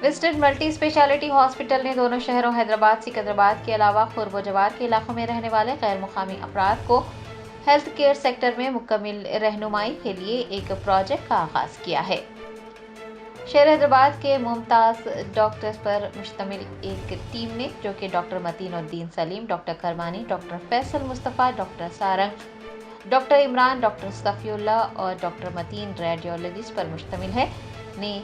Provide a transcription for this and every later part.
Western multi speciality hospital نے دونوں شہروں حیدرآباد سکندرآباد کے علاوہ قرب و جوار کے علاقوں میں رہنے والے غیر مقامی افراد کو ہیلتھ کیئر سیکٹر میں مکمل رہنمائی کے لیے ایک پروجیکٹ کا آغاز کیا ہے۔ شہر حیدرآباد کے ممتاز ڈاکٹرز پر مشتمل ایک ٹیم نے، جو کہ doctor Mateen Uddin Saleem, doctor Kirmani, doctor Faisal Mustafa, doctor Sarang, doctor Imran, doctor Safiullah اور ڈاکٹر متین ریڈیولوجسٹ پر مشتمل ہے، نے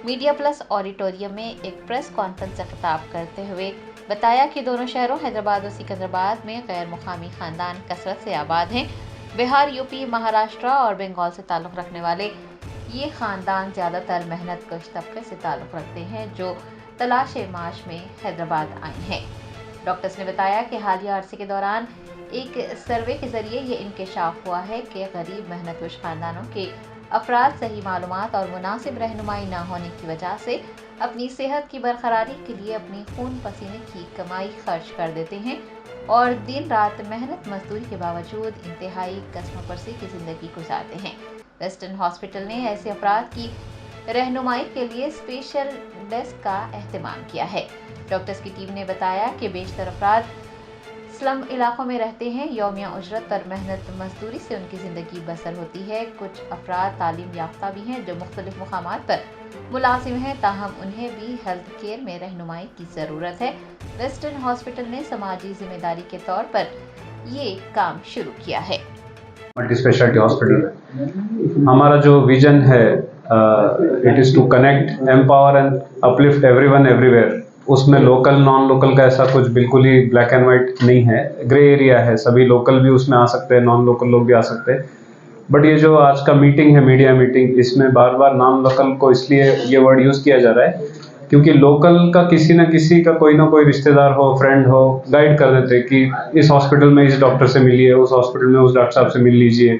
میڈیا پلس آڈیٹوریم میں ایک پریس کانفرنس سے خطاب کرتے ہوئے بتایا کہ دونوں شہروں حیدرآباد اور سکندرآباد میں غیر مقامی خاندان کثرت سے آباد ہیں۔ بہار، یوپی، مہاراشٹر اور بنگال سے تعلق رکھنے والے یہ خاندان زیادہ تر محنت کش طبقے سے تعلق رکھتے ہیں، جو تلاش معاش میں حیدرآباد آئے ہیں۔ ڈاکٹرز نے بتایا کہ حالیہ عرصے کے دوران ایک سروے کے ذریعے یہ انکشاف ہوا ہے کہ غریب محنت کش خاندانوں کے افراد صحیح معلومات اور مناسب رہنمائی نہ ہونے کی وجہ سے اپنی صحت کی برقراری کے لیے اپنی خون پسینے کی کمائی خرچ کر دیتے ہیں اور دن رات محنت مزدوری کے باوجود انتہائی کسم پرسی کی زندگی گزارتے ہیں۔ ویسٹرن ہاسپٹل نے ایسے افراد کی رہنمائی کے لیے اسپیشل ڈیسک کا اہتمام کیا ہے۔ ڈاکٹرز کی ٹیم نے بتایا کہ بیشتر افراد سلم علاقوں میں رہتے ہیں، یومیہ اجرت پر محنت مزدوری سے ان کی زندگی بسر ہوتی ہے۔ کچھ افراد تعلیم یافتہ بھی ہیں جو مختلف مقامات پر ملازم ہیں، تاہم انہیں بھی ہیلتھ کیئر میں رہنمائی کی ضرورت ہے۔ ویسٹرن ہاسپٹل نے سماجی ذمہ داری کے طور پر یہ کام شروع کیا ہے۔ ملٹی اسپیشلٹی ہاسپٹل ہمارا جو ویژن ہے it is to connect, empower and uplift everyone everywhere. اس میں لوکل نان لوکل کا ایسا کچھ بالکل ہی بلیک اینڈ وائٹ نہیں ہے، گرے ایریا ہے، سبھی لوکل بھی اس میں آ سکتے ہیں، نان لوکل لوگ بھی آ سکتے ہیں۔ بٹ یہ جو آج کا میٹنگ ہے، میڈیا میٹنگ، اس میں بار بار نان لوکل کو اس لیے یہ ورڈ یوز کیا جا رہا ہے کیونکہ لوکل کا کسی نہ کسی کا کوئی نہ کوئی رشتہ دار ہو، فرینڈ ہو، گائیڈ کر دیتے کہ اس ہاسپٹل میں اس ڈاکٹر سے ملیے، اس ہاسپٹل میں اس ڈاکٹر صاحب سے مل لیجئے،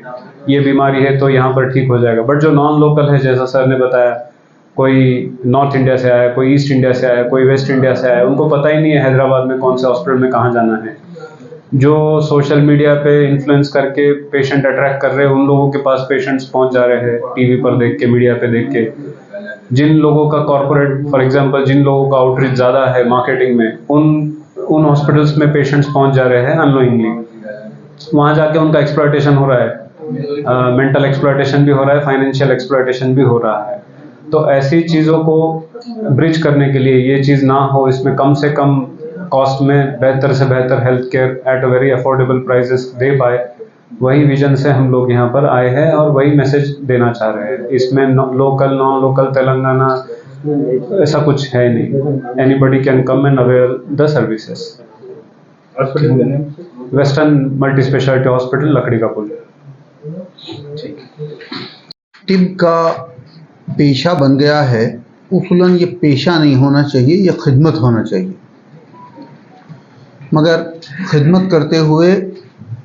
یہ بیماری ہے تو یہاں پر ٹھیک ہو جائے گا۔ بٹ جو نان لوکل ہے، جیسا سر نے بتایا، کوئی نارتھ انڈیا سے آیا، کوئی ایسٹ انڈیا سے آیا، کوئی ویسٹ انڈیا سے آیا، ان کو پتہ ہی نہیں ہے حیدرآباد میں کون سے ہاسپٹل میں کہاں جانا ہے۔ جو سوشل میڈیا پہ انفلوئنس کر کے پیشنٹ اٹریکٹ کر رہے ہیں، ان لوگوں کے پاس پیشنٹس پہنچ جا رہے ہیں ٹی وی پر دیکھ کے، میڈیا پہ دیکھ کے۔ جن لوگوں کا کارپوریٹ، فار ایگزامپل جن لوگوں کا آؤٹ ریچ زیادہ ہے مارکیٹنگ میں، ان ہاسپٹلس میں پیشنٹس پہنچ جا رہے ہیں اننوئنگلی۔ وہاں جا کے ان کا ایکسپلائٹیشن ہو رہا ہے، مینٹل ایکسپلائٹیشن بھی ہو رہا ہے، فائنینشیل ایکسپلائٹیشن بھی ہو رہا ہے۔ تو ایسی چیزوں کو برج کرنے کے لیے، یہ چیز نہ ہو، اس میں کم سے کم کاسٹ میں بہتر سے بہتر health care at a very affordable prices دے پائے، وہی ویژن سے ہم لوگ یہاں پر آئے ہیں اور وہی میسج دینا چاہ رہے ہیں۔ اس میں لوکل، نان لوکل، تلنگانہ ایسا کچھ ہے نہیں۔ Anybody can come and avail the services. Western multi speciality hospital, لکڑی کا پل۔ طب کا پیشہ بن گیا ہے، اصولاً یہ پیشہ نہیں ہونا چاہیے، یہ خدمت ہونا چاہیے۔ مگر خدمت کرتے ہوئے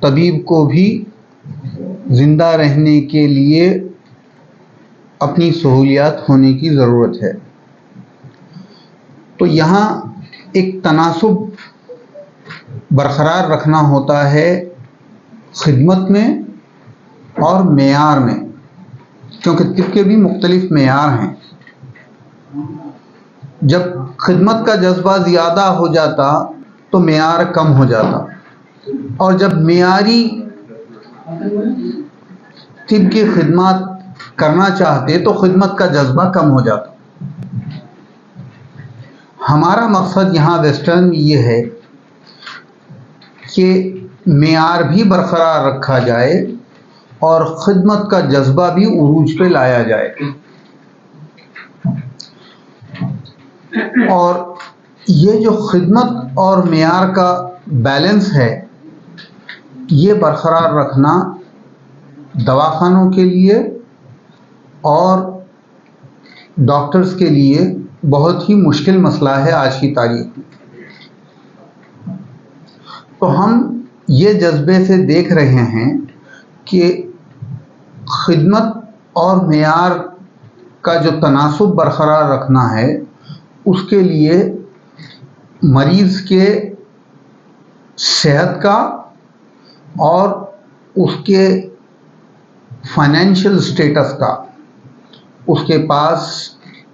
طبیب کو بھی زندہ رہنے کے لیے اپنی سہولیات ہونے کی ضرورت ہے۔ تو یہاں ایک تناسب برقرار رکھنا ہوتا ہے خدمت میں اور معیار میں، کیونکہ طب کے بھی مختلف معیار ہیں۔ جب خدمت کا جذبہ زیادہ ہو جاتا تو معیار کم ہو جاتا، اور جب معیاری طب کی خدمات کرنا چاہتے تو خدمت کا جذبہ کم ہو جاتا۔ ہمارا مقصد یہاں ویسٹرن یہ ہے کہ معیار بھی برقرار رکھا جائے اور خدمت کا جذبہ بھی عروج پہ لایا جائے، اور یہ جو خدمت اور معیار کا بیلنس ہے، یہ برقرار رکھنا دواخانوں کے لیے اور ڈاکٹرز کے لیے بہت ہی مشکل مسئلہ ہے آج کی تاریخ میں۔ تو ہم یہ جذبے سے دیکھ رہے ہیں کہ خدمت اور معیار کا جو تناسب برقرار رکھنا ہے، اس کے لیے مریض کے صحت کا اور اس کے فائنینشیل سٹیٹس کا، اس کے پاس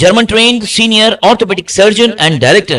German trained senior orthopedic surgeon and director,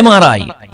MRI,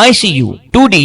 ICU, 2D,